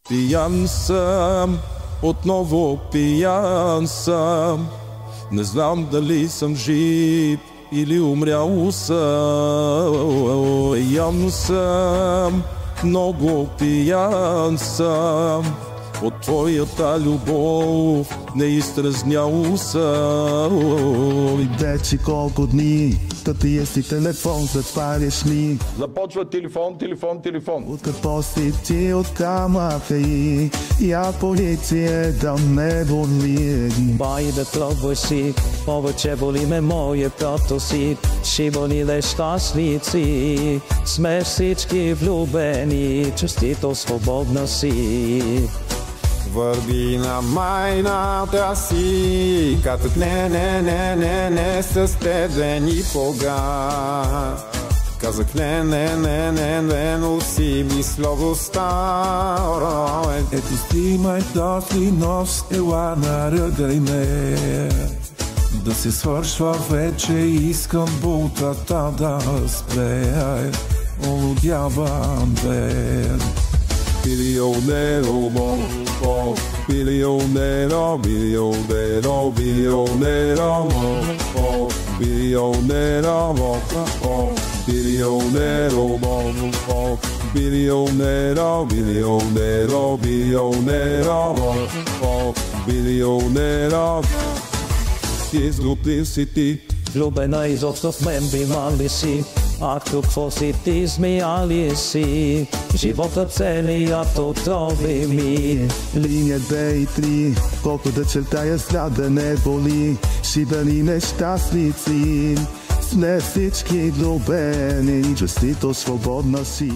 Пиян съм, отново пиян съм. Не знам дали съм жив или умрял съм. Пиян съм, много пиян съм. От твоята любов не изтрезнял съм. Вече колко дни, като тия си телефон затваряш ми. Започва телефон. От какво си ти, от камъка я полиция да не боли. Бай да пробвай си, повече боли ме моето си. Шибони щастливци, сме всички влюбени, честито свободна си. Върви на майната си, като не с стедени пога. Казах не, носи ми слабостта. Ето снимай този нос, ела наръгай ме. Да се свършва вече, искам бултата да спре. Олудявам бе. Bilionero, bilionero, bilionero, bilionero, bilionero, bilionero, bilionero, bilionero, bilionero. Изгубил си ти. Влюбена изобщо в мен била ли си? А какво си ти, смяли си? Живота целият отрови ми. Линия 2 и 3, колко да чертая след да не боли. Шибани нещастници, сме всички влюбени, честито свободна си.